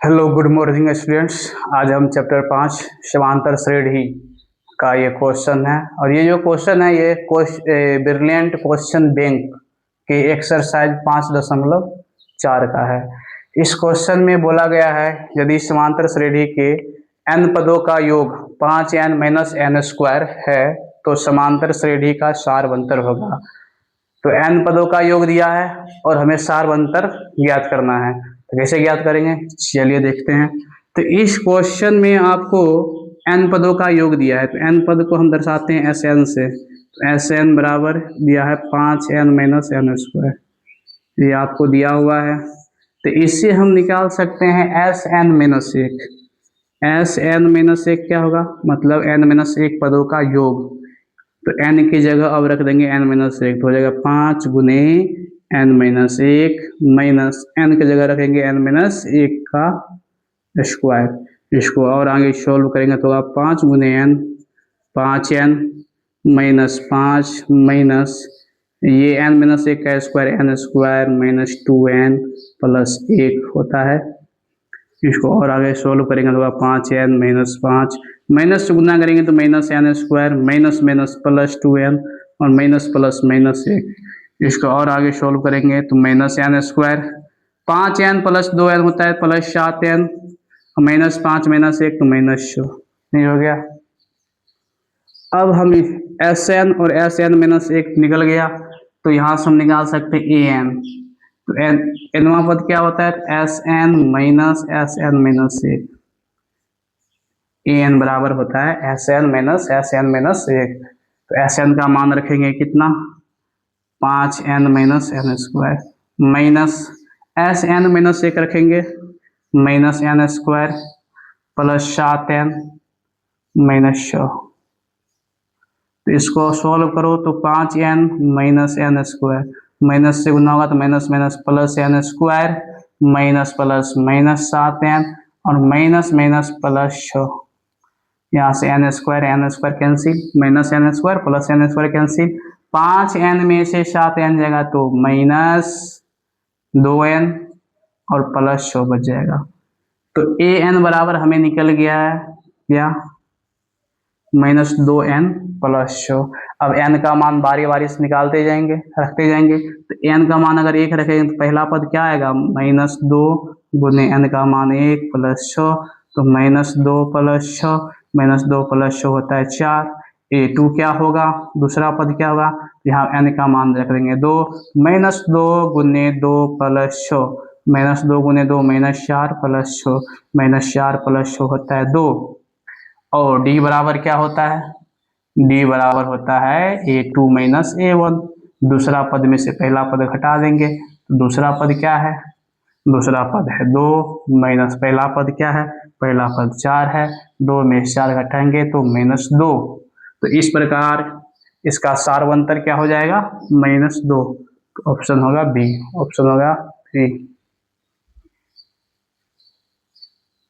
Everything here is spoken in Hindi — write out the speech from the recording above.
Hello good morning students. आज हम चैप्टर 5 समांतर श्रेणी का ये क्वेश्चन है और ये जो क्वेश्चन है ये ब्रिलियंट क्वेश्चन बैंक के एक्सरसाइज 5.4 का है। इस क्वेश्चन में बोला गया है यदि समांतर श्रेणी के n पदों का योग 5n माइनस एन स्क्वायर है तो समांतर श्रेणी का सारवंतर होगा। तो n पदों का योग दिया है और हमें सारवंतर ज्ञात करना है। तो कैसे ज्ञात करेंगे, चलिए देखते हैं। तो इस क्वेश्चन में आपको n पदों का योग दिया है, तो n पद को हम दर्शाते हैं Sn से। तो Sn बराबर दिया है 5n माइनस एन स्क्वायर, ये आपको दिया हुआ है। तो इससे हम निकाल सकते हैं Sn माइनस 1। Sn माइनस 1 क्या होगा, मतलब n माइनस 1 पदों का योग। तो n की जगह अब रख देंगे n माइनस 1, तो हो जाएगा 5 गुने n माइनस 1 माइनस n की जगह रखेंगे n माइनस 1 का स्क्वायर। इसको और आगे सॉल्व करेंगे तो आप 5 गुने n 5n माइनस 5 माइनस ये n माइनस 1 का square n square minus 2n plus 1 होता है। इसको और आगे सोल्व करेंगे तो 5n माइनस 5 माइनस से गुना करेंगे तो minus n square minus minus plus 2n और माइनस प्लस माइनस 1। इसको और आगे सोल्व करेंगे तो minus n square 5n plus 2n होता है प्लस 7n माइनस 5 माइनस 1 तो माइनस 6 नहीं हो गया। अब हम Sn और Sn माइनस 1 निकल गया तो यहाँ से हम निकाल सकते हैं an। तो nवां पद क्या होता है Sn minus Sn minus 1। an बराबर होता है Sn माइनस Sn माइनस 1। तो Sn का मान रखेंगे कितना 5n minus n square minus Sn minus 1 रखेंगे minus n square plus 7n minus 6। तो इसको सॉल्व करो तो 5n minus n square minus से गुना होगा तो minus minus plus n square minus plus minus 7n और माइनस माइनस प्लस 6। यहाँ से n square cancel minus n square plus n square cancel. 5n में से 7n जाएगा तो माइनस 2n और प्लस 6 बच जाएगा। तो an बराबर हमें निकल गया है या माइनस 2n प्लस 6। अब n का मान बारी बारी से निकालते जाएंगे रखते जाएंगे। तो n का मान अगर 1 रखेंगे तो पहला पद क्या आएगा माइनस 2 गुने n का मान 1 प्लस 6। तो माइनस 2 प्लस 6 माइनस 2 प्लस 6 होता है 4। a2 क्या होगा, दूसरा पद क्या होगा, यहाँ n का मान रख देंगे 2 माइनस 2 गुने 2 प्लस 6 माइनस 2 गुने 2 माइनस 4 प्लस 6 माइनस 4 प्लस 6 होता है 2। और d बराबर क्या होता है, d बराबर होता है a2 माइनस a1। दूसरा पद में से पहला पद घटा देंगे तो दूसरा पद क्या है, दूसरा पद है 2 माइनस पहला पद क्या है, पहला पद 4 है। 2 में 4 घटाएंगे तो माइनस 2। तो इस प्रकार इसका सारवंतर क्या हो जाएगा माइनस 2। तो ऑप्शन होगा बी, ऑप्शन होगा 3।